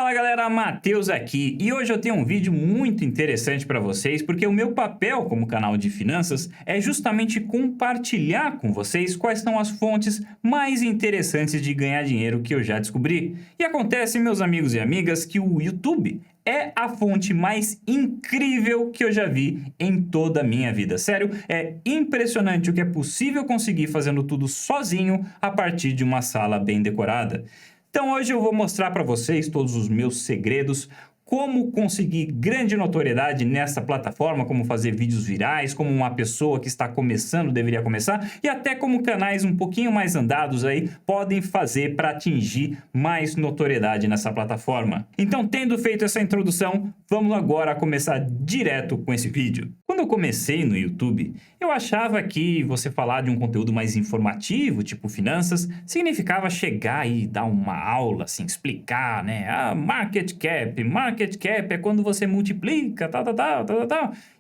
Fala galera, Matheus aqui e hoje eu tenho um vídeo muito interessante para vocês porque o meu papel como canal de finanças é justamente compartilhar com vocês quais são as fontes mais interessantes de ganhar dinheiro que eu já descobri. E acontece, meus amigos e amigas, que o YouTube é a fonte mais incrível que eu já vi em toda a minha vida. Sério, é impressionante o que é possível conseguir fazendo tudo sozinho a partir de uma sala bem decorada. Então hoje eu vou mostrar para vocês todos os meus segredos, como conseguir grande notoriedade nessa plataforma, como fazer vídeos virais, como uma pessoa que está começando deveria começar e até como canais um pouquinho mais andados aí podem fazer para atingir mais notoriedade nessa plataforma. Então, tendo feito essa introdução, vamos agora começar direto com esse vídeo. Quando eu comecei no YouTube, eu achava que você falar de um conteúdo mais informativo, tipo finanças, significava chegar e dar uma aula, assim, explicar, né? Market cap é quando você multiplica, tal.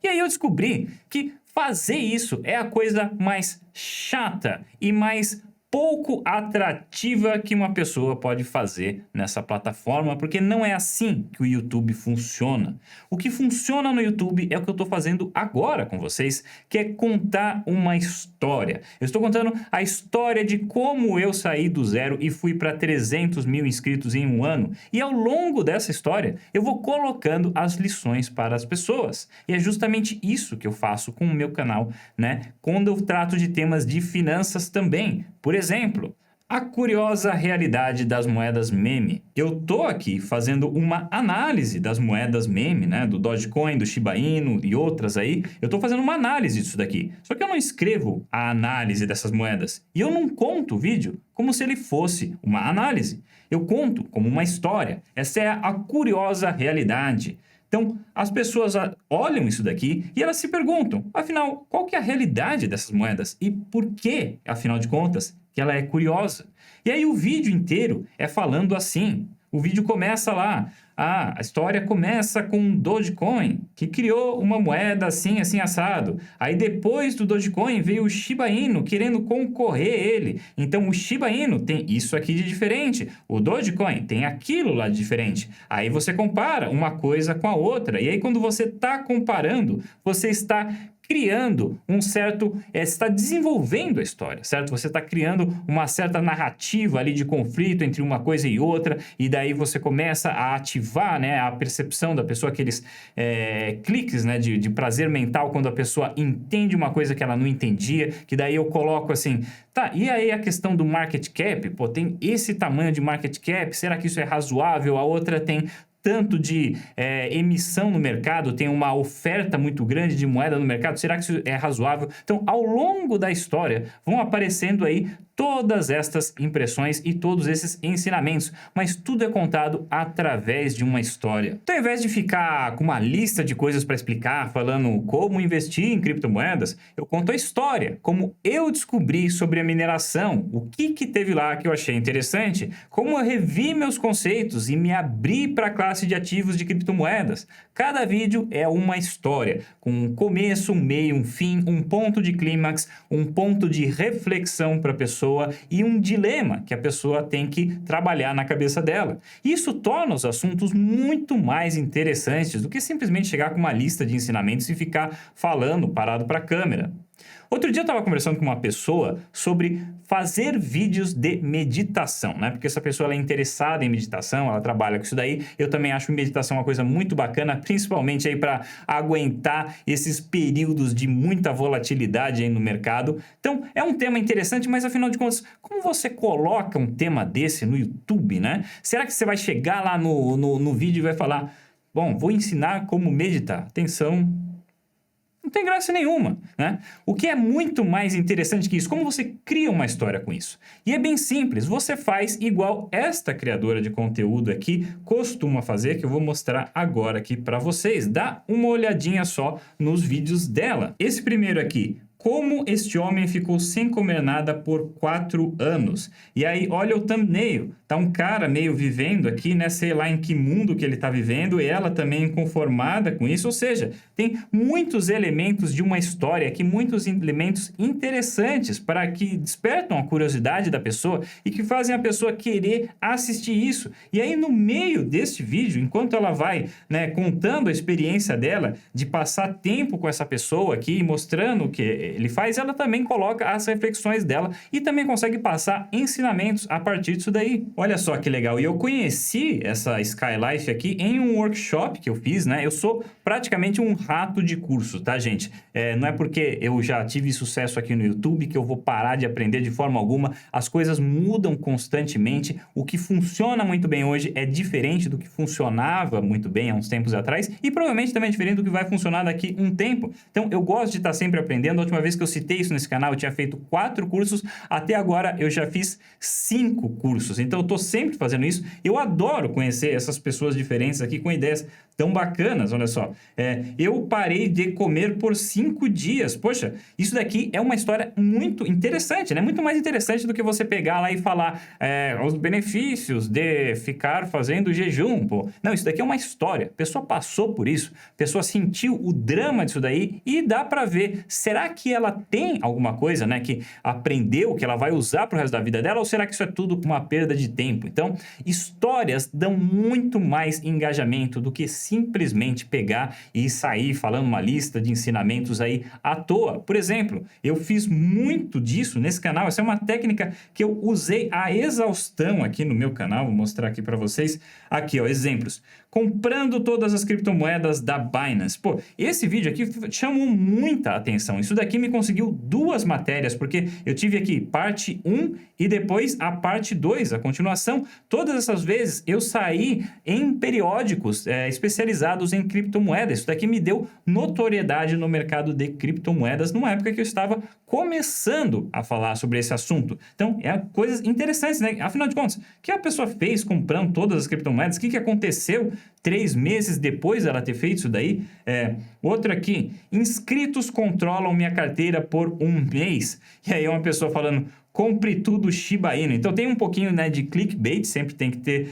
E aí eu descobri que fazer isso é a coisa mais chata e mais pouco atrativa que uma pessoa pode fazer nessa plataforma, porque não é assim que o YouTube funciona. O que funciona no YouTube é o que eu estou fazendo agora com vocês, que é contar uma história. Eu estou contando a história de como eu saí do zero e fui para 300 mil inscritos em um ano. E ao longo dessa história, eu vou colocando as lições para as pessoas. E é justamente isso que eu faço com o meu canal, né? Quando eu trato de temas de finanças também. Por exemplo, a curiosa realidade das moedas meme. Eu tô aqui fazendo uma análise das moedas meme, né? Do Dogecoin, do Shiba Inu e outras aí. Eu tô fazendo uma análise disso daqui. Só que eu não escrevo a análise dessas moedas. E eu não conto o vídeo como se ele fosse uma análise. Eu conto como uma história. Essa é a curiosa realidade. Então, as pessoas olham isso daqui e elas se perguntam, afinal, qual que é a realidade dessas moedas? E por que, afinal de contas, que ela é curiosa? E aí o vídeo inteiro é falando assim. O vídeo começa lá, a história começa com o Dogecoin, que criou uma moeda assim, assim, assado. Aí depois do Dogecoin veio o Shiba Inu querendo concorrer ele. Então o Shiba Inu tem isso aqui de diferente, o Dogecoin tem aquilo lá de diferente. Aí você compara uma coisa com a outra, e aí quando você está comparando, você está criando um certo, está desenvolvendo a história, certo? Você está criando uma certa narrativa ali de conflito entre uma coisa e outra, e daí você começa a ativar, né, a percepção da pessoa, aqueles cliques, né, de prazer mental quando a pessoa entende uma coisa que ela não entendia, que daí eu coloco assim, tá, e aí a questão do market cap, pô, tem esse tamanho de market cap, será que isso é razoável? A outra tem tanto de emissão no mercado, tem uma oferta muito grande de moeda no mercado, será que isso é razoável? Então, ao longo da história, vão aparecendo aí todas estas impressões e todos esses ensinamentos, mas tudo é contado através de uma história. Então, ao invés de ficar com uma lista de coisas para explicar, falando como investir em criptomoedas, eu conto a história, como eu descobri sobre a mineração, o que teve lá que eu achei interessante, como eu revi meus conceitos e me abri para a classe de ativos de criptomoedas. Cada vídeo é uma história, com um começo, um meio, um fim, um ponto de clímax, um ponto de reflexão para a pessoa e um dilema que a pessoa tem que trabalhar na cabeça dela. Isso torna os assuntos muito mais interessantes do que simplesmente chegar com uma lista de ensinamentos e ficar falando parado para a câmera. Outro dia eu estava conversando com uma pessoa sobre fazer vídeos de meditação, né? Porque essa pessoa ela é interessada em meditação, ela trabalha com isso daí. Eu também acho meditação uma coisa muito bacana, principalmente aí para aguentar esses períodos de muita volatilidade aí no mercado. Então, é um tema interessante, mas afinal de contas, como você coloca um tema desse no YouTube, né? Será que você vai chegar lá no vídeo e vai falar, bom, vou ensinar como meditar? Atenção, não tem graça nenhuma, né? O que é muito mais interessante que isso, como você cria uma história com isso. E é bem simples, você faz igual esta criadora de conteúdo aqui costuma fazer, que eu vou mostrar agora aqui para vocês. Dá uma olhadinha só nos vídeos dela. Esse primeiro aqui, como este homem ficou sem comer nada por 4 anos. E aí, olha o thumbnail. Tá um cara meio vivendo aqui, né? Sei lá em que mundo que ele tá vivendo, e ela também inconformada com isso. Ou seja, tem muitos elementos de uma história aqui, muitos elementos interessantes para que despertam a curiosidade da pessoa e que fazem a pessoa querer assistir isso. E aí, no meio deste vídeo, enquanto ela vai, né, contando a experiência dela de passar tempo com essa pessoa aqui, mostrando o que ele faz, ela também coloca as reflexões dela e também consegue passar ensinamentos a partir disso daí. Olha só que legal, e eu conheci essa Skylife aqui em um workshop que eu fiz, né? Eu sou praticamente um rato de curso, tá, gente? Não é porque eu já tive sucesso aqui no YouTube que eu vou parar de aprender de forma alguma. As coisas mudam constantemente. O que funciona muito bem hoje é diferente do que funcionava muito bem há uns tempos atrás e provavelmente também é diferente do que vai funcionar daqui um tempo. Então, eu gosto de estar sempre aprendendo. A última vez que eu citei isso nesse canal, eu tinha feito 4 cursos. Até agora, eu já fiz 5 cursos. Então, eu estou sempre fazendo isso. Eu adoro conhecer essas pessoas diferentes aqui com ideias tão bacanas, olha só. Eu parei de comer por 5 dias. Poxa, isso daqui é uma história muito interessante, né? Muito mais interessante do que você pegar lá e falar os benefícios de ficar fazendo jejum, pô. Não, isso daqui é uma história. A pessoa passou por isso, a pessoa sentiu o drama disso daí e dá pra ver, será que ela tem alguma coisa, né, que aprendeu, que ela vai usar pro resto da vida dela, ou será que isso é tudo uma perda de tempo? Então, histórias dão muito mais engajamento do que simplesmente pegar e sair falando uma lista de ensinamentos aí à toa. Por exemplo, eu fiz muito disso nesse canal. Essa é uma técnica que eu usei a exaustão aqui no meu canal. Vou mostrar aqui para vocês. Aqui, ó, exemplos. Comprando todas as criptomoedas da Binance. Pô, esse vídeo aqui chamou muita atenção. Isso daqui me conseguiu 2 matérias, porque eu tive aqui parte 1 e depois a parte 2, a continuação. Todas essas vezes eu saí em periódicos especializados em criptomoedas. Isso daqui me deu notoriedade no mercado de criptomoedas numa época que eu estava começando a falar sobre esse assunto. Então, coisas interessantes, né? Afinal de contas, o que a pessoa fez comprando todas as criptomoedas? O que aconteceu 3 meses depois dela ter feito isso daí? Outro aqui, inscritos controlam minha carteira por 1 mês. E aí uma pessoa falando, compre tudo Shiba Inu. Então tem um pouquinho, né, de clickbait, sempre tem que ter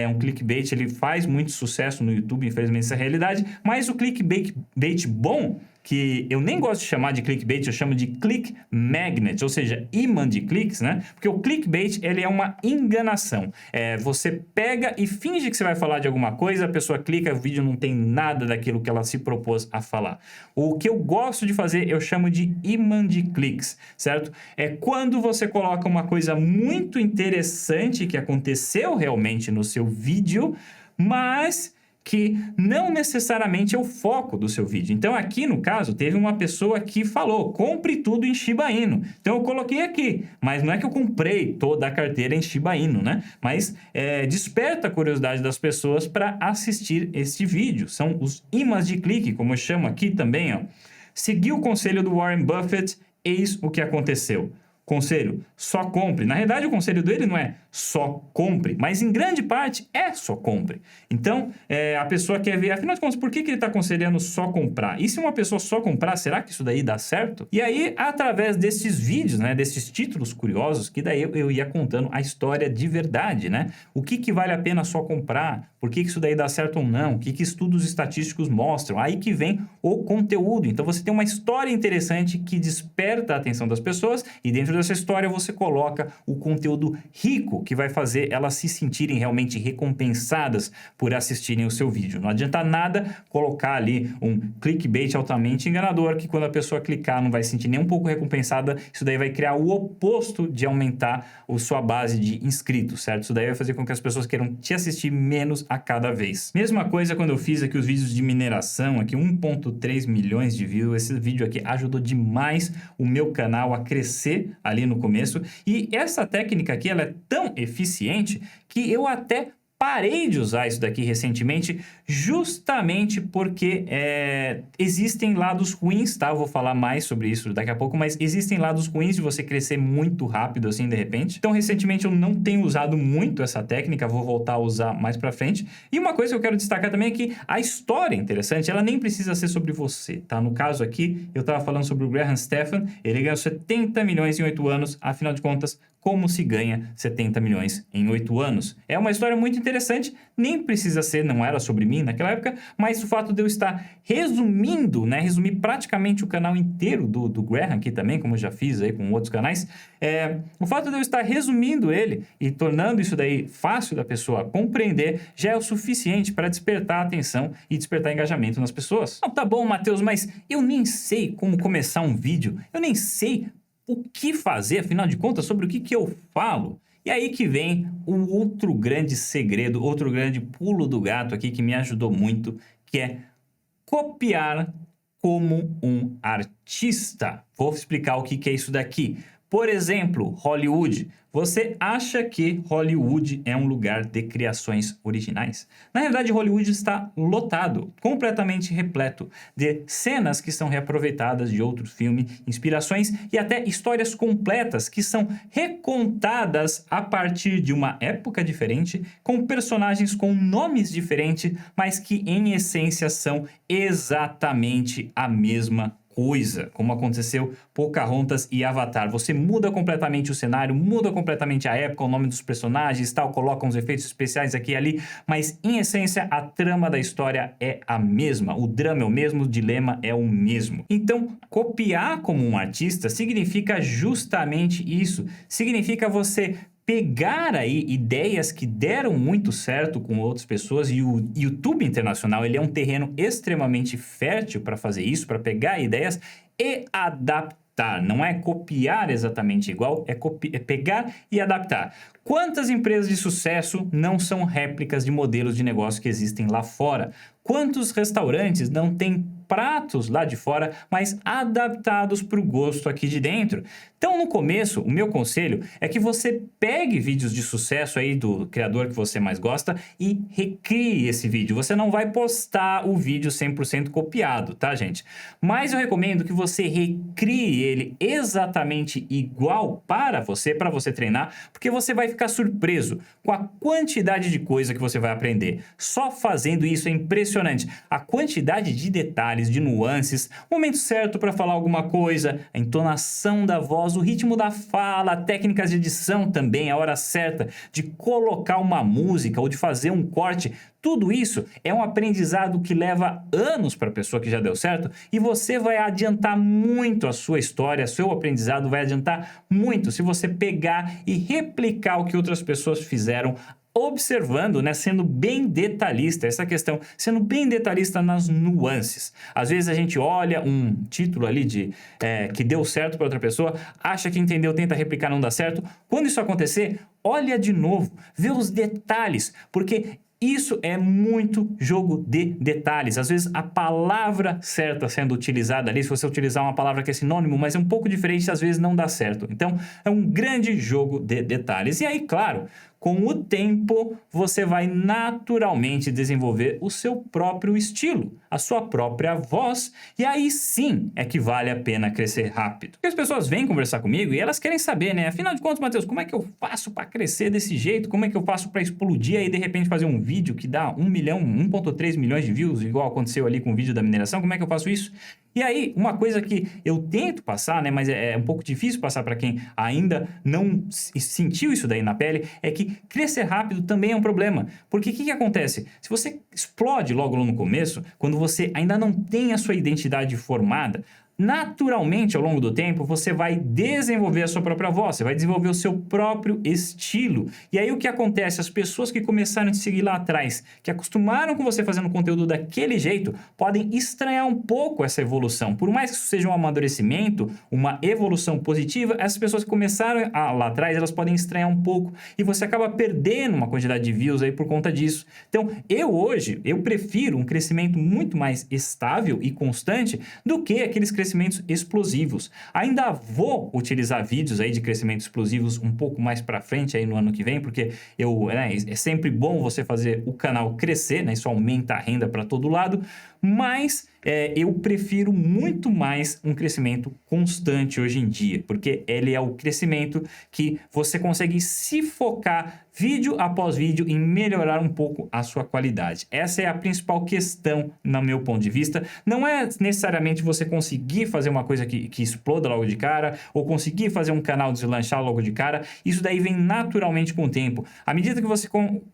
um clickbait, ele faz muito sucesso no YouTube, infelizmente essa é a realidade, mas o clickbait bom, que eu nem gosto de chamar de clickbait, eu chamo de click magnet, ou seja, imã de cliques, né? Porque o clickbait, ele é uma enganação. Você pega e finge que você vai falar de alguma coisa, a pessoa clica, o vídeo não tem nada daquilo que ela se propôs a falar. O que eu gosto de fazer, eu chamo de imã de cliques, certo? É quando você coloca uma coisa muito interessante que aconteceu realmente no seu vídeo, mas que não necessariamente é o foco do seu vídeo. Então, aqui no caso, teve uma pessoa que falou, compre tudo em Shiba Inu. Então, eu coloquei aqui, mas não é que eu comprei toda a carteira em Shiba Inu, né? Mas desperta a curiosidade das pessoas para assistir este vídeo. São os imãs de clique, como eu chamo aqui também, ó. Segui o conselho do Warren Buffett, eis o que aconteceu. Conselho, só compre. Na verdade, o conselho dele não é só compre, mas em grande parte é só compre. Então, a pessoa quer ver, afinal de contas, por que ele está aconselhando só comprar? E se uma pessoa só comprar, será que isso daí dá certo? E aí, através desses vídeos, né, desses títulos curiosos, que daí eu ia contando a história de verdade, né? O que vale a pena só comprar? Por que isso daí dá certo ou não? O que estudos estatísticos mostram? Aí que vem o conteúdo. Então, você tem uma história interessante que desperta a atenção das pessoas e dentro dessa história você coloca o conteúdo rico que vai fazer elas se sentirem realmente recompensadas por assistirem o seu vídeo. Não adianta nada colocar ali um clickbait altamente enganador que quando a pessoa clicar não vai se sentir nem um pouco recompensada. Isso daí vai criar o oposto de aumentar a sua base de inscritos, certo? Isso daí vai fazer com que as pessoas queiram te assistir menos a cada vez. Mesma coisa quando eu fiz aqui os vídeos de mineração, aqui 1.3 milhões de views. Esse vídeo aqui ajudou demais o meu canal a crescer ali no começo. E essa técnica aqui, ela é tão eficiente que eu até parei de usar isso daqui recentemente, justamente porque existem lados ruins, tá? Eu vou falar mais sobre isso daqui a pouco, mas existem lados ruins de você crescer muito rápido, assim, de repente. Então, recentemente, eu não tenho usado muito essa técnica, vou voltar a usar mais pra frente. E uma coisa que eu quero destacar também é que a história é interessante, ela nem precisa ser sobre você, tá? No caso aqui, eu tava falando sobre o Graham Stephan, ele ganhou 70 milhões em 8 anos, afinal de contas, como se ganha 70 milhões em 8 anos. É uma história muito interessante, nem precisa ser, não era sobre mim naquela época, mas o fato de eu estar resumindo, né, resumir praticamente o canal inteiro do Graham aqui também, como eu já fiz aí com outros canais, o fato de eu estar resumindo ele e tornando isso daí fácil da pessoa compreender, já é o suficiente para despertar a atenção e despertar engajamento nas pessoas. Não, tá bom, Matheus, mas eu nem sei como começar um vídeo, eu nem sei o que fazer, afinal de contas, sobre o que eu falo. E aí que vem um outro grande segredo, outro grande pulo do gato aqui que me ajudou muito, que é copiar como um artista. Vou explicar o que é isso daqui. Por exemplo, Hollywood. Você acha que Hollywood é um lugar de criações originais? Na realidade, Hollywood está lotado, completamente repleto de cenas que são reaproveitadas de outros filmes, inspirações e até histórias completas que são recontadas a partir de uma época diferente, com personagens com nomes diferentes, mas que em essência são exatamente a mesma coisa, como aconteceu Pocahontas e Avatar. Você muda completamente o cenário, muda completamente a época, o nome dos personagens, tal, coloca uns efeitos especiais aqui e ali, mas em essência a trama da história é a mesma, o drama é o mesmo, o dilema é o mesmo. Então, copiar como um artista significa justamente isso, significa você pegar aí ideias que deram muito certo com outras pessoas, e o YouTube internacional ele é um terreno extremamente fértil para fazer isso, para pegar ideias e adaptar. Não é copiar exatamente igual, é pegar e adaptar. Quantas empresas de sucesso não são réplicas de modelos de negócio que existem lá fora? Quantos restaurantes não têm pratos lá de fora, mas adaptados para o gosto aqui de dentro? Então, no começo, o meu conselho é que você pegue vídeos de sucesso aí do criador que você mais gosta e recrie esse vídeo. Você não vai postar o vídeo 100% copiado, tá, gente? Mas eu recomendo que você recrie ele exatamente igual para você treinar, porque você vai ficar surpreso com a quantidade de coisa que você vai aprender. Só fazendo isso é impressionante. A quantidade de detalhes, de nuances, o momento certo para falar alguma coisa, a entonação da voz, o ritmo da fala, técnicas de edição também, a hora certa de colocar uma música ou de fazer um corte. Tudo isso é um aprendizado que leva anos para a pessoa que já deu certo, e você vai adiantar muito a sua história, seu aprendizado vai adiantar muito se você pegar e replicar o que outras pessoas fizeram, observando, né, sendo bem detalhista, essa questão, sendo bem detalhista nas nuances. Às vezes a gente olha um título ali que deu certo para outra pessoa, acha que entendeu, tenta replicar, não dá certo. Quando isso acontecer, olha de novo, vê os detalhes, porque isso é muito jogo de detalhes. Às vezes a palavra certa sendo utilizada ali, se você utilizar uma palavra que é sinônimo, mas é um pouco diferente, às vezes não dá certo. Então é um grande jogo de detalhes. E aí, claro, com o tempo, você vai naturalmente desenvolver o seu próprio estilo, a sua própria voz, e aí sim é que vale a pena crescer rápido. Porque as pessoas vêm conversar comigo e elas querem saber, né? Afinal de contas, Matheus, como é que eu faço para crescer desse jeito? Como é que eu faço para explodir aí, de repente, fazer um vídeo que dá 1 milhão, 1,3 milhões de views, igual aconteceu ali com o vídeo da mineração? Como é que eu faço isso? E aí, uma coisa que eu tento passar, né, mas é um pouco difícil passar para quem ainda não sentiu isso daí na pele, é que crescer rápido também é um problema. Porque o que acontece? Se você explode logo no começo, quando você ainda não tem a sua identidade formada, naturalmente, ao longo do tempo, você vai desenvolver a sua própria voz, você vai desenvolver o seu próprio estilo. E aí o que acontece? As pessoas que começaram a te seguir lá atrás, que acostumaram com você fazendo conteúdo daquele jeito, podem estranhar um pouco essa evolução. Por mais que isso seja um amadurecimento, uma evolução positiva, essas pessoas que começaram lá atrás, elas podem estranhar um pouco e você acaba perdendo uma quantidade de views aí por conta disso. Então, eu prefiro um crescimento muito mais estável e constante do que aqueles crescimentos crescimentos explosivos. Ainda vou utilizar vídeos aí de crescimentos explosivos um pouco mais para frente aí no ano que vem, porque é sempre bom você fazer o canal crescer, né? Isso aumenta a renda para todo lado, mas eu prefiro muito mais um crescimento constante hoje em dia, porque ele é o crescimento que você consegue se focar vídeo após vídeo em melhorar um pouco a sua qualidade. Essa é a principal questão, no meu ponto de vista. Não é necessariamente você conseguir fazer uma coisa que exploda logo de cara, ou conseguir fazer um canal deslanchar logo de cara. Isso daí vem naturalmente com o tempo. À medida que você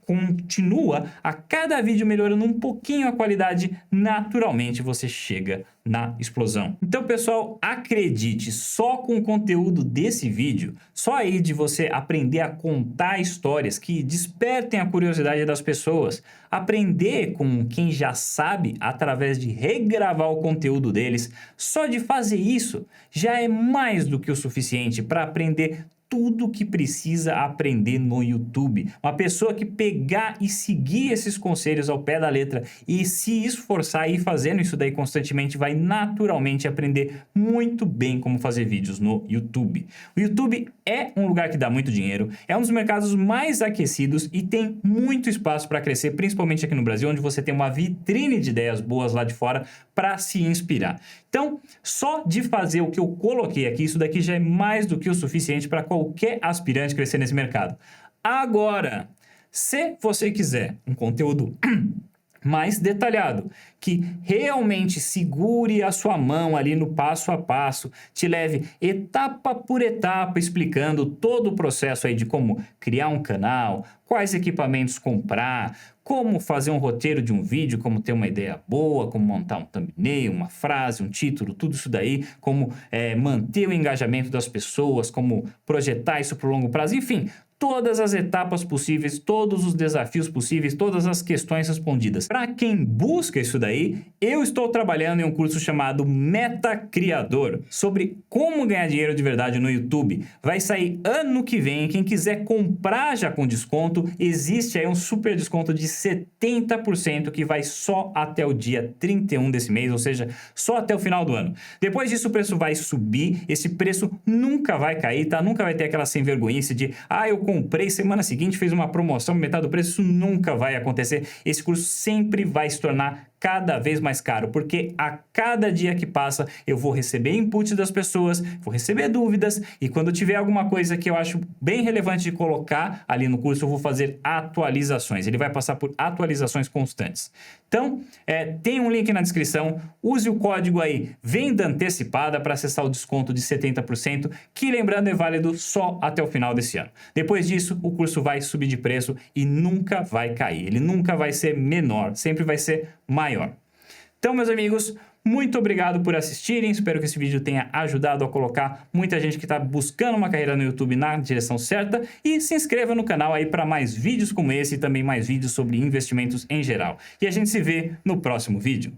continua a cada vídeo melhorando um pouquinho a qualidade, naturalmente você chega na explosão. Então, pessoal, acredite, só com o conteúdo desse vídeo, só aí de você aprender a contar histórias que despertem a curiosidade das pessoas, aprender com quem já sabe através de regravar o conteúdo deles, só de fazer isso já é mais do que o suficiente para aprender tudo que precisa aprender no YouTube. Uma pessoa que pegar e seguir esses conselhos ao pé da letra e se esforçar e ir fazendo isso daí constantemente vai naturalmente aprender muito bem como fazer vídeos no YouTube. O YouTube é um lugar que dá muito dinheiro, é um dos mercados mais aquecidos e tem muito espaço para crescer, principalmente aqui no Brasil, onde você tem uma vitrine de ideias boas lá de fora para se inspirar. Então, só de fazer o que eu coloquei aqui, isso daqui já é mais do que o suficiente para qualquer aspirante crescer nesse mercado. Agora, se você quiser um conteúdo mais detalhado, que realmente segure a sua mão ali no passo a passo, te leve etapa por etapa explicando todo o processo aí de como criar um canal, quais equipamentos comprar, como fazer um roteiro de um vídeo, como ter uma ideia boa, como montar um thumbnail, uma frase, um título, tudo isso daí, como manter o engajamento das pessoas, como projetar isso para o longo prazo, enfim, todas as etapas possíveis, todos os desafios possíveis, todas as questões respondidas. Para quem busca isso daí, eu estou trabalhando em um curso chamado Meta Criador, sobre como ganhar dinheiro de verdade no YouTube. Vai sair ano que vem, quem quiser comprar já com desconto, existe aí um super desconto de 70% que vai só até o dia 31 desse mês, ou seja, só até o final do ano. Depois disso o preço vai subir, esse preço nunca vai cair, tá? Nunca vai ter aquela sem vergonhice de, eu comprei, semana seguinte fez uma promoção, metade do preço, isso nunca vai acontecer. Esse curso sempre vai se tornar cada vez mais caro, porque a cada dia que passa eu vou receber inputs das pessoas, vou receber dúvidas e quando tiver alguma coisa que eu acho bem relevante de colocar ali no curso, eu vou fazer atualizações. Ele vai passar por atualizações constantes. Então, tem um link na descrição, use o código aí Venda Antecipada para acessar o desconto de 70%, que lembrando é válido só até o final desse ano. Depois disso, o curso vai subir de preço e nunca vai cair, ele nunca vai ser menor, sempre vai ser maior. Então, meus amigos, muito obrigado por assistirem, espero que esse vídeo tenha ajudado a colocar muita gente que está buscando uma carreira no YouTube na direção certa e se inscreva no canal aí para mais vídeos como esse e também mais vídeos sobre investimentos em geral. E a gente se vê no próximo vídeo.